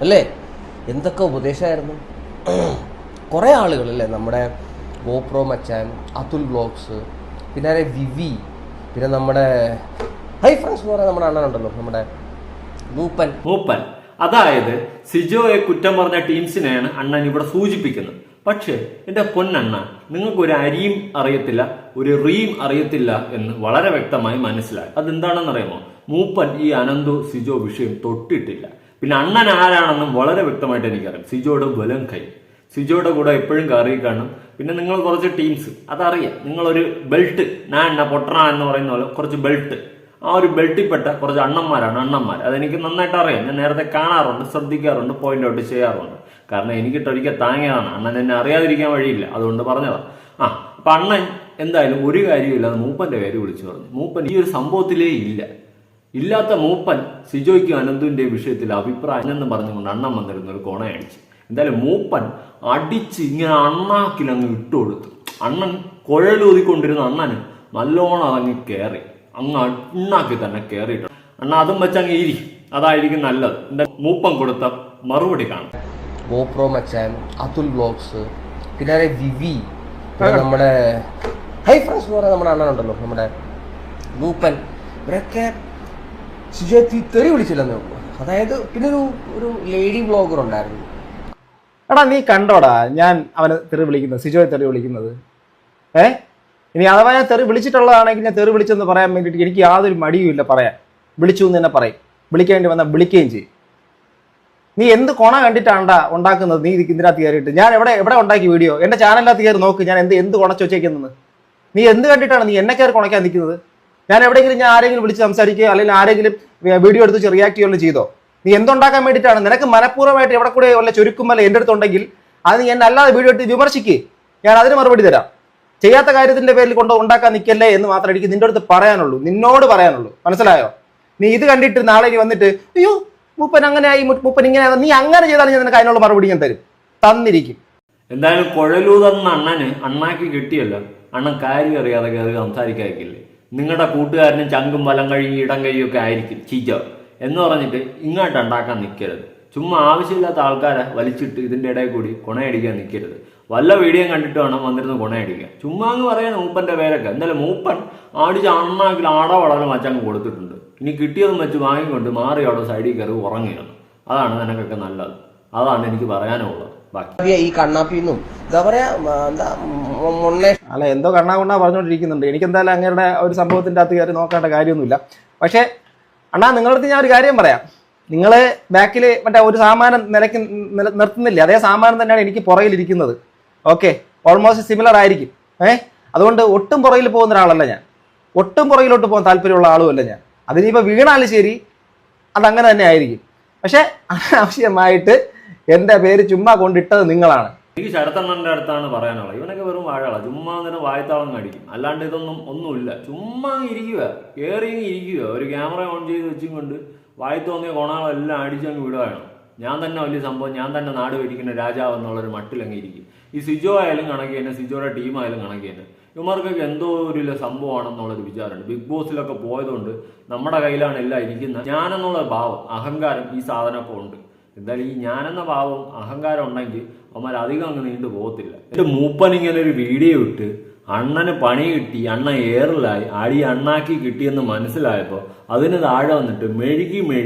അല്ലേ. എന്തൊക്കെ ഉപദേശമായിരുന്നു. കുറേ ആളുകളല്ലേ, നമ്മുടെ ഗോപ്രോ മച്ചാൻ, അതുൽ വ്ലോഗ്സ്, പിന്നെ വിവി, പിന്നെ നമ്മുടെ ഹൈ ഫ്രണ്ട്സ് എന്ന് പറയുന്ന നമ്മുടെ അണ്ണനുണ്ടല്ലോ, നമ്മുടെ മൂപ്പൻ. അതായത് സിജോയെ കുറ്റം പറഞ്ഞ ടീംസിനെയാണ് അണ്ണൻ ഇവിടെ സൂചിപ്പിക്കുന്നത്. പക്ഷേ എന്റെ പൊന്നണ്ണ, നിങ്ങൾക്ക് ഒരു അരിയും അറിയത്തില്ല, ഒരു റീം അറിയത്തില്ല എന്ന് വളരെ വ്യക്തമായി മനസ്സിലായി. അതെന്താണെന്ന് അറിയാമോ? മൂപ്പൻ ഈ അനന്തു സിജോ വിഷയം തൊട്ടിട്ടില്ല. പിന്നെ അണ്ണൻ ആരാണെന്നും വളരെ വ്യക്തമായിട്ട് എനിക്കറിയാം. സിജോയുടെ വലം കൈ, സിജോയുടെ കൂടെ എപ്പോഴും കയറി കാണും. പിന്നെ നിങ്ങൾ കുറച്ച് ടീംസ് അതറിയാം. നിങ്ങളൊരു ബെൽറ്റ്, ഞാൻ പൊട്ടണ എന്ന് പറയുന്ന പോലെ കുറച്ച് ബെൽറ്റ്, ആ ഒരു ബെൽറ്റിൽപ്പെട്ട കുറച്ച് അണ്ണന്മാർ. അതെനിക്ക് നന്നായിട്ട് അറിയാം. ഞാൻ നേരത്തെ കാണാറുണ്ട്, ശ്രദ്ധിക്കാറുണ്ട്, പോയിന്റ് ഔട്ട് ചെയ്യാറുണ്ട്. കാരണം എനിക്കിട്ടൊരിക്കൽ താങ്ങിയതാണ്. അണ്ണൻ എന്നെ അറിയാതിരിക്കാൻ വഴിയില്ല, അതുകൊണ്ട് പറഞ്ഞതാണ്. അപ്പൊ അണ്ണൻ എന്തായാലും ഒരു കാര്യമില്ലാതെ മൂപ്പന്റെ പേര് വിളിച്ചു പറഞ്ഞു. മൂപ്പൻ ഈ ഒരു സംഭവത്തിലേ ഇല്ലാത്ത മൂപ്പൻ സിജോയ്ക്കും അനന്തുവിന്റെ വിഷയത്തിൽ അഭിപ്രായം എന്ന് പറഞ്ഞുകൊണ്ട് അണ്ണൻ വന്നിരുന്ന ഒരു കൊണയടിച്ച്. എന്തായാലും മൂപ്പൻ അടിച്ച് ഇങ്ങനെ അണ്ണാക്കിലങ്ങ് ഇട്ടുകൊടുത്തു. അണ്ണൻ കുഴലൂതിക്കൊണ്ടിരുന്ന അണ്ണന് നല്ലോണം അതങ്ങ് കയറി, അങ്ങ് അണ്ണാക്കി തന്നെ കയറിയിട്ട് അണ്ണ അതും വെച്ചങ്ങ് ഇരി, അതായിരിക്കും നല്ലത്. എന്റെ മൂപ്പൻ കൊടുത്ത മറുപടി കാണാം. ഗോപ്രോ മച്ചാൻ, അതുൽ വ്ലോഗ്സ്, പിന്നെ വിവി, പിന്നെ നമ്മുടെ ഹൈ ഫ്രണ്ട്സ് എന്ന് പറയുന്ന നമ്മുടെ അണ്ണനുണ്ടല്ലോ, നമ്മുടെ മൂപ്പൻ, ഇവരൊക്കെ സിജോ തെറി വിളിച്ചില്ലെന്നേ ഉള്ളൂ. അതായത് പിന്നെ ഒരു ലേഡി വ്ളോഗർ ഉണ്ടായിരുന്നു. എടാ നീ കണ്ടോടാ ഞാൻ അവനെ തെറി വിളിക്കുന്നത്, സിജോയെ തെറി വിളിക്കുന്നത്? ഇനി അഥവാ ഞാൻ തെറി വിളിച്ചിട്ടുള്ളതാണെങ്കിൽ ഞാൻ തെറി വിളിച്ചെന്ന് പറയാൻ വേണ്ടിയിട്ട് എനിക്ക് യാതൊരു മടിയും ഇല്ല പറയാൻ. വിളിച്ചു എന്ന് തന്നെ പറയും, വിളിക്കേണ്ടി വന്നാൽ വിളിക്കുകയും ചെയ്യും. നീ എന്ത് കൊണ കണ്ടിട്ടാണ്ടാ ഉണ്ടാക്കുന്നത്? നീ ഇതിനകത്ത് കയറിയിട്ട് ഞാൻ എവിടെ ഉണ്ടാക്കി വീഡിയോ? എൻ്റെ ചാനലിനകത്ത് കയറി നോക്ക്, ഞാൻ എന്ത് കൊണച്ച് വെച്ചേക്കുന്നത്. നീ എന്ത് കണ്ടിട്ടാണ് നീ എന്നെ കയറി കൊണയ്ക്കാൻ നിൽക്കുന്നത്? ഞാൻ ആരെങ്കിലും വിളിച്ച് സംസാരിക്കുകയോ അല്ലെങ്കിൽ ആരെങ്കിലും വീഡിയോ എടുത്ത് റിയാക്ട് ചെയ്യുകയോ ചെയ്തോ? നീ എന്തുണ്ടാക്കാൻ വേണ്ടിയിട്ടാണ്? നിനക്ക് മനഃപൂർവ്വമായിട്ട് എവിടെ കൂടെ വല്ല ചുരുക്കുമല്ല എൻ്റെ അടുത്തുണ്ടെങ്കിൽ അത് നീ എന്നെ അല്ലാതെ വീഡിയോ എടുത്ത് വിമർശിക്കുക, ഞാൻ അതിന് മറുപടി തരാം. ചെയ്യാത്ത കാര്യത്തിന്റെ പേരിൽ ഉണ്ടാക്കാൻ നിൽക്കല്ലേ എന്ന് മാത്രമേ എനിക്ക് നിന്റെ നിന്നോട് പറയാനുള്ളൂ. മനസ്സിലായോ? നീ ഇത് കണ്ടിട്ട് നാളെ ഇനി വന്നിട്ട് അയ്യോ മൂപ്പൻ അങ്ങനെയായി, മൂപ്പൻ ഇങ്ങനെ, നീ അങ്ങനെ ചെയ്താൽ ഞാൻ നിനക്ക് അതിനുള്ള മറുപടി ഞാൻ തന്നിരിക്കും. എന്തായാലും കുഴലൂതെന്ന അണ്ണാക്കി കിട്ടിയല്ലോ. അണ്ണൻ കാര്യം അറിയാതെ കയറി സംസാരിക്കാതിരിക്കില്ലേ? നിങ്ങളുടെ കൂട്ടുകാരനും ചങ്കും വലം കഴിയും ഇടം കഴിയും ഒക്കെ ആയിരിക്കും ചിജോ എന്ന് പറഞ്ഞിട്ട് ഇങ്ങോട്ട് ഉണ്ടാക്കാൻ നിൽക്കരുത്. ചുമ്മാ ആവശ്യമില്ലാത്ത ആൾക്കാരെ വലിച്ചിട്ട് ഇതിന്റെ ഇടയിൽ കൂടി കൊണയടിക്കാൻ നിൽക്കരുത്. വല്ല വീഡിയോ കണ്ടിട്ട് വേണം വന്നിരുന്ന് കൊണയടിക്കാൻ. ചുമ്മാ എന്ന് പറയണം മൂപ്പന്റെ പേരൊക്കെ. എന്തായാലും മൂപ്പൻ ആടിച്ച് അണ്ണാക്കിൽ വളരം വച്ചങ്ങ് കൊടുത്തിട്ടുണ്ട്. ഇനി കിട്ടിയതും വെച്ച് വാങ്ങിക്കൊണ്ട് മാറി അവിടെ സൈഡിൽ കയറി ഉറങ്ങിയാണ്. അതാണ് നിനക്കൊക്കെ നല്ലത്. അതാണ് എനിക്ക് പറയാനുള്ളത്. ബാക്കി ഈ കണ്ണാപ്പിന്നും അല്ല എന്തോ കണ്ണാ പറഞ്ഞുകൊണ്ടിരിക്കുന്നുണ്ട്. എനിക്കെന്തായാലും അങ്ങയുടെ ഒരു സംഭവത്തിന്റെ അകത്ത് കയറി നോക്കേണ്ട കാര്യമൊന്നുമില്ല. പക്ഷേ അണ്ണാ, നിങ്ങളടുത്ത് ഞാൻ ഒരു കാര്യം പറയാം. നിങ്ങൾ ബാക്കിൽ മറ്റേ ഒരു സാമാനം നിലയ്ക്ക് നിർത്തുന്നില്ല, അതേ സാമാനം തന്നെയാണ് എനിക്ക് പുറകിലിരിക്കുന്നത്. ഓക്കെ, ഓൾമോസ്റ്റ് സിമിലർ ആയിരിക്കും. അതുകൊണ്ട് ഒട്ടും പുറകിൽ പോകുന്ന ഒരാളല്ല ഞാൻ. ഒട്ടും പുറകിലോട്ട് പോകാൻ താല്പര്യമുള്ള ആളുമല്ല ഞാൻ. അതിനിപ്പോൾ വീണാലും ശരി അതങ്ങനെ തന്നെ ആയിരിക്കും. പക്ഷെ അനാവശ്യമായിട്ട് എൻ്റെ പേര് ചുമ്മാ കൊണ്ടിട്ടത് നിങ്ങളാണ്. എനിക്ക് ശരത്തണ്ണന്റെ അടുത്താണ് പറയാനുള്ളത്. ഇവനൊക്കെ വെറും വാഴകളാ, ചുമ്മാ നേരം വായത്താളം അടിക്കും, അല്ലാണ്ട് ഇതൊന്നും ഒന്നുമില്ല. ചുമ്മാ ഇരിക്കുക, കയറിയെങ്കിൽ ഇരിക്കുക, ഒരു ക്യാമറ ഓൺ ചെയ്ത് വെച്ചും കൊണ്ട് വായി തോന്നിയ കൊണകളെല്ലാം അടിച്ചങ്ങ് വിടുകയാണ്. ഞാൻ തന്നെ വലിയ സംഭവം, ഞാൻ തന്നെ നാട് ഭരിക്കുന്ന രാജാവ് എന്നുള്ളൊരു മട്ടിലങ്ങ് ഇരിക്കും. ഈ സിജോ ആയാലും കണക്കി തന്നെ, സിജോയുടെ ടീമായാലും കണക്കി തന്നെ, ഇവന്മാർക്കൊക്കെ എന്തോ ഒരു സംഭവമാണെന്നുള്ളൊരു വിചാരമുണ്ട്. ബിഗ് ബോസിലൊക്കെ പോയതുകൊണ്ട് നമ്മുടെ കയ്യിലാണ് എല്ലാം ഇരിക്കുന്നത്. ഞാനെന്നുള്ള ഭാവം, അഹങ്കാരം ഈ സാധനമൊക്കെ ഉണ്ട്. എന്തായാലും ഈ ഞാനെന്ന ഭാവം, അഹങ്കാരം ഉണ്ടെങ്കിൽ അവന്മാർ അധികം അങ്ങ് നീണ്ടു പോകത്തില്ല. എൻ്റെ മൂപ്പൻ ഇങ്ങനെ ഒരു വീഡിയോ ഇട്ട് അണ്ണന് പണി കിട്ടി, അണ്ണ ഏറിലായി, അടി അണ്ണാക്കി കിട്ടിയെന്ന് മനസ്സിലായപ്പോൾ അതിന് താഴെ വന്നിട്ട് മെഴുകി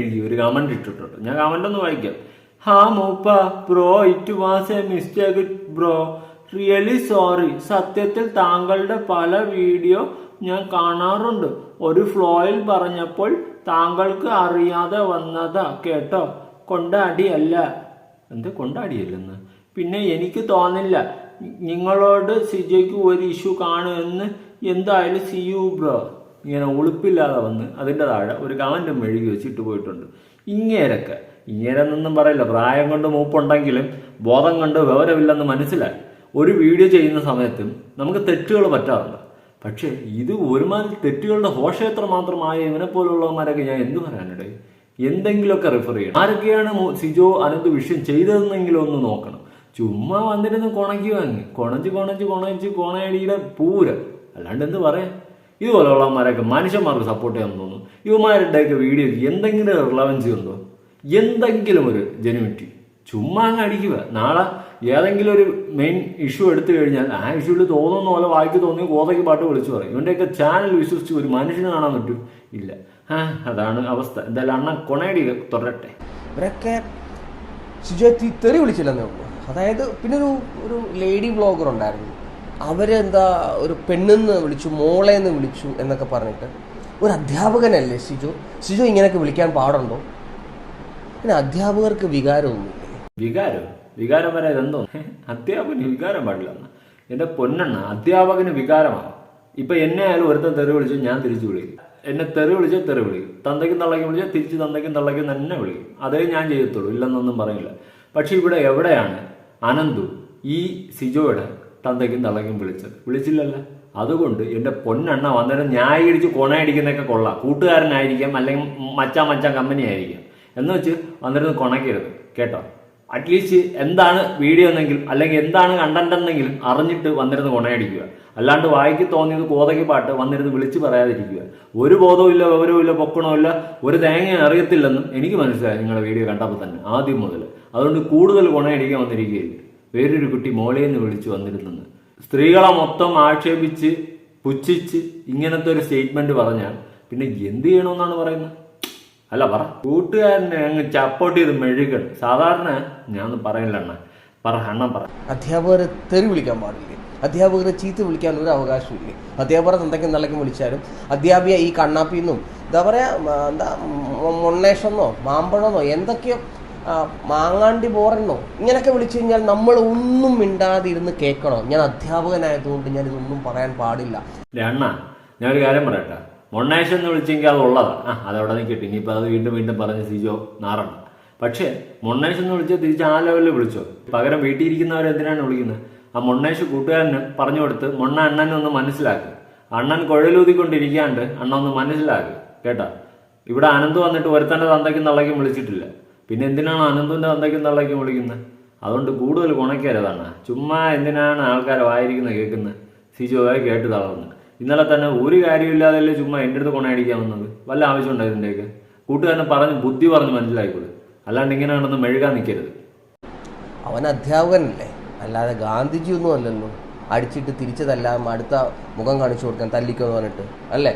ഒരു കമന്റ് ഇട്ടിട്ടുണ്ട്. ഞാൻ കമന്റ് ഒന്ന് വായിക്കാം. ഹാ മൂപ്പ bro, it was a mistake bro, really sorry. സത്യത്തിൽ താങ്കളുടെ പല വീഡിയോ ഞാൻ കാണാറുണ്ട്. ഒരു ഫ്ലോയിൽ പറഞ്ഞപ്പോൾ താങ്കൾക്ക് അറിയാതെ വന്നതാ കേട്ടോ, കൊണ്ടാടിയല്ല. എന്ത് കൊണ്ടാടിയല്ലെന്ന്? പിന്നെ എനിക്ക് തോന്നില്ല നിങ്ങളോട് സിജോയ്ക്ക് ഒരു ഇഷ്യൂ കാണുമെന്ന്. എന്തായാലും സി യു ബ്രോ. ഇങ്ങനെ ഉളുപ്പില്ലാതെ വന്ന് അതിൻ്റെ താഴെ ഒരു കമന്റ് മെഴുകി വെച്ചിട്ട് പോയിട്ടുണ്ട്. ഇങ്ങേരെന്നൊന്നും പറയില്ല, പ്രായം കൊണ്ട് മൂപ്പുണ്ടെങ്കിലും ബോധം കൊണ്ട് വിവരമില്ലെന്ന് മനസ്സിലായി. ഒരു വീഡിയോ ചെയ്യുന്ന സമയത്തും നമുക്ക് തെറ്റുകൾ പറ്റാറുണ്ട്. പക്ഷേ ഇത് ഒരുമാതിരി തെറ്റുകളുടെ ഘോഷയാത്ര മാത്രമായ ഇവനെ പോലുള്ളവന്മാരൊക്കെ ഞാൻ എന്ത് പറയാനിടേ? എന്തെങ്കിലുമൊക്കെ റെഫർ ചെയ്യണം. ആരൊക്കെയാണ് സിജോ അനന്ത് വിഷയം ചെയ്തതെന്നെങ്കിലും ഒന്ന് നോക്കണം. ചുമ്മാ വന്നിരുന്ന് കൊണച്ച് കൊണയടിയുടെ പൂരം, അല്ലാണ്ട് എന്ത് പറയാം. ഇതുപോലെയുള്ളവന്മാരൊക്കെ മനുഷ്യന്മാർക്ക് സപ്പോർട്ട് ചെയ്യാൻ തോന്നുന്നു. ഇവന്മാരുടെയൊക്കെ വീഡിയോക്ക് എന്തെങ്കിലും റിലവൻസി ഉണ്ടോ? എന്തെങ്കിലും ഒരു ജെനുവിറ്റി? ചുമ്മാ അങ്ങ് അടിക്കുക. നാളെ ഏതെങ്കിലും ഒരു മെയിൻ ഇഷ്യൂ എടുത്തു കഴിഞ്ഞാൽ ആ ഇഷ്യൂവിൽ തോന്നുന്ന പോലെ വായിക്ക് തോന്നി കോതയ്ക്ക് പാട്ട് വിളിച്ചു പറയും. ഇവന്റെയൊക്കെ ചാനൽ വിശ്വസിച്ച് ഒരു മനുഷ്യന് കാണാൻ പറ്റും? ഇല്ല. അതാണ് അവസ്ഥ. എന്തായാലും അണ്ണ കൊണയടി തുടരട്ടെ. ഇവരൊക്കെ സിജോയെ തെറി വിളിച്ചില്ലെന്നേ ഉള്ളൂ. അതായത് പിന്നെ ഒരു ലേഡി വ്ളോഗർ ഉണ്ടായിരുന്നു, അവരെന്താ ഒരു പെണ്ണെന്ന് വിളിച്ചു, മോളേന്ന് വിളിച്ചു എന്നൊക്കെ പറഞ്ഞിട്ട്. ഒരു അധ്യാപകനല്ലേ സിജോ ഇങ്ങനെയൊക്കെ വിളിക്കാൻ പാടുണ്ടോ? പിന്നെ അധ്യാപകർക്ക് വികാരമൊന്നുമില്ലേ? വികാരം വരെ ഇതെന്തോ അധ്യാപകന് വികാരം പാടില്ല. എന്റെ പൊന്നെണ്ണ, അധ്യാപകന് വികാരമാണ്. ഇപ്പൊ എന്നെ ആയാലും ഒരുത്തൻ തെറി വിളിച്ചു, ഞാൻ തിരിച്ചു വിളിക്കും. എന്നെ തെറി വിളിച്ചാൽ തെറി വിളിക്കും, തന്തയ്ക്കും തള്ളയ്ക്കും വിളിച്ചാൽ തിരിച്ച് തന്തയ്ക്കും തള്ളയ്ക്കും തന്നെ വിളിക്കും. അതേ ഞാൻ ചെയ്യത്തുള്ളൂ, ഇല്ലെന്നൊന്നും പറയില്ല. പക്ഷെ ഇവിടെ എവിടെയാണ് അനന്തു ഈ സിജോയുടെ തന്തയ്ക്കും തള്ളയ്ക്കും വിളിച്ചില്ലല്ലോ. അതുകൊണ്ട് എൻ്റെ പൊന്നെണ്ണ വന്നേരം ന്യായീകരിച്ച് കൊണയടിക്കുന്നതൊക്കെ കൊള്ളാം. കൂട്ടുകാരനായിരിക്കാം, അല്ലെങ്കിൽ മച്ചാൻ കമ്പനി ആയിരിക്കാം എന്ന് വെച്ച് വന്നിരുന്ന് കൊണക്കരുത് കേട്ടോ. അറ്റ്ലീസ്റ്റ് എന്താണ് വീഡിയോ എന്നെങ്കിലും അല്ലെങ്കിൽ എന്താണ് കണ്ടന്റ് എന്നെങ്കിലും അറിഞ്ഞിട്ട് വന്നിരുന്ന് കൊണയടിക്കുക. അല്ലാണ്ട് വായിക്ക് തോന്നിയത് കോതയ്ക്ക് പാട്ട് വന്നിരുന്ന് വിളിച്ച് പറയാതിരിക്കുക. ഒരു ബോധവും ഇല്ല, വിവരവും ഇല്ല, പൊക്കണവും ഇല്ല, ഒരു തേങ്ങ അറിയത്തില്ലെന്നും എനിക്ക് മനസ്സിലായി നിങ്ങളുടെ വീഡിയോ കണ്ടപ്പോൾ തന്നെ ആദ്യം മുതൽ. അതുകൊണ്ട് കൂടുതൽ കൊണയടിക്കാൻ വന്നിരിക്കുകയില്ല. വേറൊരു കുട്ടി മോളേന്ന് വിളിച്ച് വന്നിരുന്നെന്ന് സ്ത്രീകളെ മൊത്തം ആക്ഷേപിച്ച് പുച്ഛിച്ച് ഇങ്ങനത്തെ ഒരു സ്റ്റേറ്റ്മെന്റ് പറഞ്ഞാൽ പിന്നെ എന്ത് ചെയ്യണമെന്നാണ് പറയുന്നത്? അല്ല പറ. കൂട്ടുകാരനെ അങ്ങ് സപ്പോർട്ട് ചെയ്ത് മെഴുകണം. സാധാരണ ഞാൻ പറയില്ല അണ്ണൻ പറ. അധ്യാപകരെ തെറി വിളിക്കാൻ പാടില്ലേ? അധ്യാപകരെ ചീത്ത വിളിക്കാൻ ഒരു അവകാശമില്ലേ? അധ്യാപകരെ എന്തൊക്കെയും നല്ലക്കും വിളിച്ചാലും അധ്യാപിക ഈ കണ്ണാപ്പിന്നും എന്താ പറയാ, എന്താ മൊണ്ണേഷെന്നോ മാമ്പഴമെന്നോ എന്തൊക്കെയോ മാങ്ങാണ്ടി പോറെന്നോ ഇങ്ങനെയൊക്കെ വിളിച്ചു കഴിഞ്ഞാൽ നമ്മൾ ഒന്നും മിണ്ടാതിരുന്ന് കേൾക്കണോ? ഞാൻ അധ്യാപകനായതുകൊണ്ട് ഞാൻ ഇതൊന്നും പറയാൻ പാടില്ല. അണ്ണ ഞാനൊരു കാര്യം പറയട്ടെ, മൊണ്ണേഷൻ എന്ന് വിളിച്ചെങ്കിൽ അത് ഉള്ളതാ, അതവിടെ നിൽക്കട്ടെ. ഇനിയിപ്പോൾ അത് വീണ്ടും പറഞ്ഞ് സിജോ നാറണം. പക്ഷേ മൊണ്ണേഷൻ എന്ന് വിളിച്ചാൽ തിരിച്ച് ആ ലെവലിൽ വിളിച്ചോ. പകരം വീട്ടിൽ ഇരിക്കുന്നവരെന്തിനാണ് വിളിക്കുന്നത്? ആ മൊണ്ണേഷ് കൂട്ടുകാരന് പറഞ്ഞു കൊടുത്ത് മൊണ്ണ അണ്ണനെ ഒന്ന് മനസ്സിലാക്കുക. അണ്ണൻ കുഴലൂതിക്കൊണ്ടിരിക്കാണ്ട് അണ്ണ ഒന്ന് മനസ്സിലാക്കുക കേട്ടോ. ഇവിടെ അനന്ത് വന്നിട്ട് ഒരുത്തൻ്റെ തന്തയ്ക്കും തള്ളയ്ക്കും വിളിച്ചിട്ടില്ല. പിന്നെ എന്തിനാണ് അനന്തുവിൻ്റെ തന്തയ്ക്കും തള്ളയ്ക്കും വിളിക്കുന്നത്? അതുകൊണ്ട് കൂടുതൽ കുണക്കരുതാണ്. ചുമ്മാ എന്തിനാണ് ആൾക്കാർ വായിരിക്കുന്നത് കേൾക്കുന്നത്? സിജോയെ കേട്ട് തളർന്ന് ഇന്നലെ തന്നെ ഒരു കാര്യമില്ലാതല്ലേ ചുമ്മാ എൻ്റെ അടുത്ത് കൊണയടിക്കാൻ വന്നത്? വല്ല ആവശ്യമുണ്ടോ ഇതിൻ്റെയൊക്കെ? കൂട്ടുകാരനെ ബുദ്ധി പറഞ്ഞ് മനസ്സിലായിക്കൂടെ, അല്ലാണ്ട് ഇങ്ങനെ നടന്ന് മെഴുകാൻ നിൽക്കരുത്. അവൻ അധ്യാപകനല്ലേ, അല്ലാതെ ഗാന്ധിജി ഒന്നും അല്ലല്ലോ. അടിച്ചിട്ട് തിരിച്ചതെല്ലാം അടുത്ത മുഖം കാണിച്ചു കൊടുക്കാൻ തല്ലിക്കുമെന്ന് പറഞ്ഞിട്ട് അല്ലേ?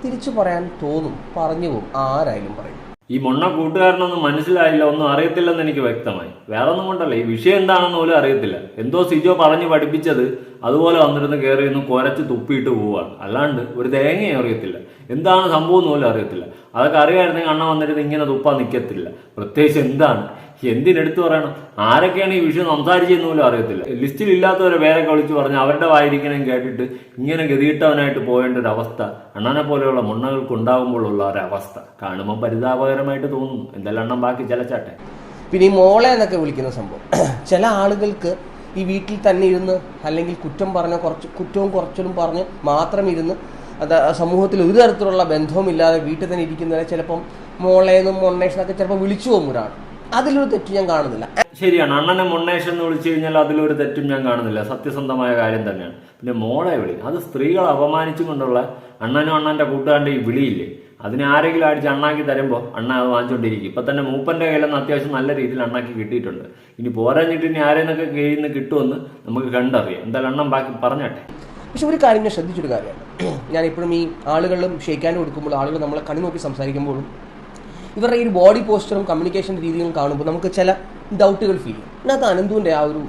തിരിച്ചു പറയാൻ തോന്നും, പറഞ്ഞു പോകും, ആരായാലും പറയും. ഈ മൊണ്ണ കൂട്ടുകാരനൊന്നും മനസ്സിലായില്ല, ഒന്നും അറിയത്തില്ലെന്ന് എനിക്ക് വ്യക്തമായി. വേറെ ഒന്നും കൊണ്ടല്ല, ഈ വിഷയം എന്താണെന്ന് പോലും അറിയത്തില്ല. എന്തോ സിജോ പറഞ്ഞു പഠിപ്പിച്ചത് അതുപോലെ വന്നിരുന്ന് കയറി ഒന്ന് കുരച്ച് തുപ്പിയിട്ട് പോവുകയാണ്. അല്ലാണ്ട് ഒരു തേങ്ങയും അറിയത്തില്ല, എന്താണ് സംഭവം എന്ന് പോലും അറിയത്തില്ല. അതൊക്കെ അറിയാമായിരുന്നെങ്കിൽ അണ്ണ വന്നിരുന്ന് ഇങ്ങനെ തുപ്പാൻ നിൽക്കത്തില്ല. പ്രത്യേകിച്ച് എന്തിനെടുത്ത് പറയണം? ആരൊക്കെയാണ് ഈ വിഷയം സംസാരിച്ചതെന്ന് പോലും അറിയത്തില്ല. ലിസ്റ്റിൽ ഇല്ലാത്തവരെ പേരൊക്കെ വിളിച്ച് പറഞ്ഞ് അവരുടെ വായിരിക്കണം കേട്ടിട്ട് ഇങ്ങനെ ഗതിയിട്ടവനായിട്ട് പോകേണ്ട ഒരു അവസ്ഥ അണ്ണനെ പോലെയുള്ള മുണ്ണകൾക്ക് ഉണ്ടാകുമ്പോഴുള്ള ഒരവസ്ഥ കാണുമ്പോൾ പരിതാപകരമായിട്ട് തോന്നുന്നു. എന്തെല്ലാം എണ്ണം ബാക്കി ചിലച്ചാട്ടെ. പിന്നെ ഈ മോളെ എന്നൊക്കെ വിളിക്കുന്ന സംഭവം ചില ആളുകൾക്ക് ഈ വീട്ടിൽ തന്നെ ഇരുന്ന് അല്ലെങ്കിൽ കുറ്റവും കുറച്ചിലും പറഞ്ഞ് മാത്രം ഇരുന്ന് അത് സമൂഹത്തിൽ ഒരു തരത്തിലുള്ള ബന്ധവുമില്ലാതെ വീട്ടിൽ തന്നെ ഇരിക്കുന്നവരെ ചിലപ്പം മോളേന്നും മൊണ്ണേഷനൊക്കെ ചിലപ്പോൾ വിളിച്ചു പോകും ഒരാൾ. അതിലൊരു തെറ്റ് ഞാൻ കാണുന്നില്ല. ശരിയാണ്, അണ്ണനെ മൊണ്ണേഷ് എന്ന് വിളിച്ചു കഴിഞ്ഞാൽ അതിലൊരു തെറ്റും ഞാൻ കാണുന്നില്ല, സത്യസന്ധമായ കാര്യം തന്നെയാണ്. പിന്നെ മോളെ വിളി, അത് സ്ത്രീകളെ അപമാനിച്ചും കൊണ്ടുള്ള അണ്ണനും അണ്ണന്റെ കൂട്ടുകാരൻ്റെ ഈ വിളിയില്ലേ, അതിനെ ആരെങ്കിലും അടിച്ച് അണ്ണാക്കി തരുമ്പോൾ അണ്ണ അത് വാങ്ങിച്ചുകൊണ്ടിരിക്കും. ഇപ്പം തന്നെ മൂപ്പൻ്റെ കയ്യിലൊന്ന് അത്യാവശ്യം നല്ല രീതിയിൽ അണ്ണാക്കി കിട്ടിയിട്ടുണ്ട്. ഇനി പോരാഞ്ഞിട്ട് ഇനി ആരെയൊക്കെ കയ്യിൽ നിന്ന് കിട്ടുമെന്ന് നമുക്ക് കണ്ടറിയാം. എന്തായാലും അണ്ണൻ ബാക്കി പറഞ്ഞട്ടെ. പക്ഷെ ഒരു കാര്യം ഞാൻ ശ്രദ്ധിച്ചൊരു കാര്യമാണ്, ഞാൻ എപ്പോഴും ഈ ആളുകളിലും ഷെയ്ക്കാൻ കൊടുക്കുമ്പോൾ ആളുകൾ നമ്മളെ കണ്ണു നോക്കി സംസാരിക്കുമ്പോഴും ഇവരുടെ ഈ ഒരു ബോഡി പോസ്റ്ററും കമ്മ്യൂണിക്കേഷൻ രീതികളും കാണുമ്പോൾ നമുക്ക് ചില ഡൗട്ടുകൾ ഫീൽ ചെയ്യും. അതിനകത്ത് അനന്തുവിൻ്റെ ആ ഒരു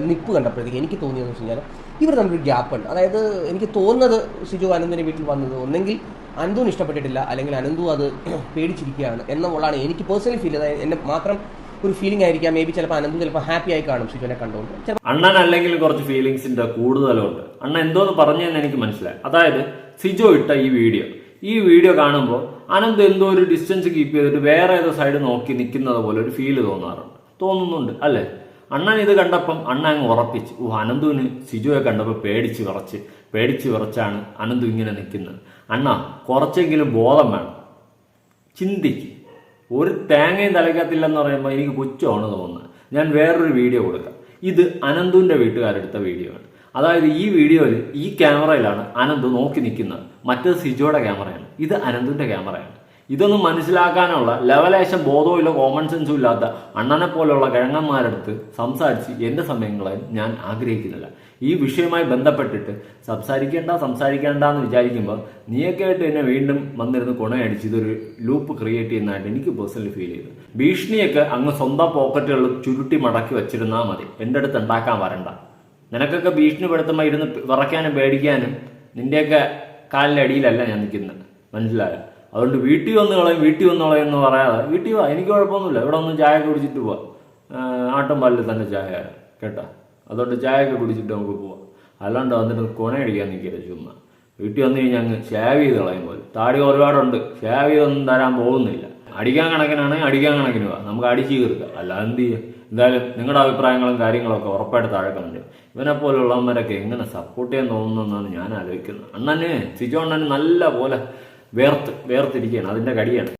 നിപ്പ് കണ്ടപ്പോഴത്തേക്ക് എനിക്ക് തോന്നിയെന്ന് വെച്ച് കഴിഞ്ഞാൽ ഇവർ തമ്മിലൊരു ഗ്യാപ്പുണ്ട്. അതായത് എനിക്ക് തോന്നുന്നത് സിജോ അനന്തുവിൻ്റെ വീട്ടിൽ വന്നത് ഒന്നെങ്കിൽ അനന്തുവിന് ഇഷ്ടപ്പെട്ടിട്ടില്ല, അല്ലെങ്കിൽ അനന്തു അത് പേടിച്ചിരിക്കുകയാണ് എന്നുള്ളതാണ് എനിക്ക് പേഴ്സണലി ഫീൽ ചെയ്തത്. എൻ്റെ മാത്രം ഒരു ഫീലിംഗ് ആയിരിക്കാം. മേ ബി ചിലപ്പോൾ അനന്തു ചിലപ്പോൾ ഹാപ്പി ആയി കാണും സിജോനെ കണ്ടുകൊണ്ട്. അണ്ണൻ അല്ലെങ്കിൽ കുറച്ച് ഫീലിങ്സിന്റെ കൂടുതലുണ്ട്. അണ്ണൻ എന്തോന്ന് പറഞ്ഞതെന്ന് എനിക്ക് മനസ്സിലായി. അതായത് സിജോ ഇട്ട ഈ വീഡിയോ കാണുമ്പോൾ അനന്ത് എന്തോ ഒരു ഡിസ്റ്റൻസ് കീപ്പ് ചെയ്തിട്ട് വേറെ ഏതോ സൈഡ് നോക്കി നിൽക്കുന്നത് പോലെ ഒരു ഫീല് തോന്നുന്നുണ്ട് അല്ലേ? അണ്ണൻ ഇത് കണ്ടപ്പം അണ്ണൻ അങ്ങ് ഉറപ്പിച്ച്, അനന്തുവിന് സിജോയെ കണ്ടപ്പോൾ പേടിച്ച് വിറച്ചാണ് അനന്തു ഇങ്ങനെ നിൽക്കുന്നത്. അണ്ണ കുറച്ചെങ്കിലും ബോധം വേണം, ചിന്തിക്ക്. ഒരു തേങ്ങയും തലയ്ക്കത്തില്ലെന്ന് പറയുമ്പോൾ എനിക്ക് പുച്ഛമാണ് തോന്നുന്നത്. ഞാൻ വേറൊരു വീഡിയോ കൊടുക്കാം. ഇത് അനന്തുവിൻ്റെ വീട്ടുകാരെടുത്ത വീഡിയോ ആണ്. അതായത് ഈ വീഡിയോയിൽ ഈ ക്യാമറയിലാണ് അനന്ത് നോക്കി നിൽക്കുന്നത്, മറ്റേത് സിജോയുടെ ക്യാമറയാണ്, ഇത് അനന്തുവിൻ്റെ ക്യാമറയാണ്. ഇതൊന്നും മനസ്സിലാക്കാനുള്ള ലെവലേശം ബോധവും ഇല്ല, കോമൺ സെൻസും ഇല്ലാത്ത അണ്ണനെ പോലെയുള്ള കിഴങ്ങന്മാരെടുത്ത് സംസാരിച്ച് എൻ്റെ സമയങ്ങളെ ഞാൻ ആഗ്രഹിക്കുന്നില്ല. ഈ വിഷയവുമായി ബന്ധപ്പെട്ടിട്ട് സംസാരിക്കേണ്ട എന്ന് വിചാരിക്കുമ്പോൾ നീയൊക്കെ ആയിട്ട് എന്നെ വീണ്ടും വന്നിരുന്ന് കൊണയടിച്ച് ഇതൊരു ലൂപ്പ് ക്രിയേറ്റ് ചെയ്യുന്നതായിട്ട് എനിക്ക് പേഴ്സണലി ഫീൽ ചെയ്തു. ഭീഷണിയൊക്കെ അങ്ങ് സ്വന്തം പോക്കറ്റുകളിൽ ചുരുട്ടി മടക്കി വെച്ചിരുന്നാൽ മതി, എൻ്റെ അടുത്ത് ഉണ്ടാക്കാൻ വരണ്ട. നിനക്കൊക്കെ ഭീഷണിപ്പെടുത്തുമ്പോൾ ഇരുന്ന് വിറയ്ക്കാനും പേടിക്കാനും നിന്റെയൊക്കെ കാലിൻ്റെ അടിയിലല്ല ഞാൻ നിൽക്കുന്നത്, മനസ്സിലായോ? അതുകൊണ്ട് വീട്ടിൽ വന്ന് കളയും എന്ന് പറയാതെ വീട്ടിൽ വാ, എനിക്ക് കുഴപ്പമൊന്നുമില്ല. ഇവിടെ ഒന്ന് ചായ ഒക്കെ കുടിച്ചിട്ട് പോവാം, ആട്ടും പാലിൽ തന്നെ ചായ കേട്ടാ. അതുകൊണ്ട് ചായ ഒക്കെ കുടിച്ചിട്ട് നമുക്ക് പോവാം. അല്ലാണ്ട് വന്നിട്ട് കൊണയടിക്കാൻ നിൽക്കരുത് ചുമ്മാ. വീട്ടിൽ വന്നു കഴിഞ്ഞാൽ അങ്ങ് ഷേവ് ചെയ്ത് കളയും പോലെ. താടി ഒരുപാടുണ്ട്, ഷേവ് ചെയ്തൊന്നും തരാൻ പോകുന്നില്ല. അടിക്കാൻ കണക്കിനാണെങ്കിൽ അടിക്കാൻ കണക്കിന് പോവാം, നമുക്ക് അടിച്ച് തീർക്കാം. അല്ല എന്ത് ചെയ്യാം? എന്തായാലും നിങ്ങളുടെ അഭിപ്രായങ്ങളും കാര്യങ്ങളൊക്കെ ഉറപ്പായിട്ട് താഴെ കമന്റ് ചെയ്യും. ഇവനെ പോലുള്ളവന്മാരൊക്കെ എങ്ങനെ സപ്പോർട്ട് ചെയ്യാൻ തോന്നുന്നതെന്നാണ് ഞാൻ ആലോചിക്കുന്നത്. സിജോ അണ്ണന് നല്ല പോലെ വേർത്തിരിക്കുകയാണ്, അതിൻ്റെ കടിയാണ്.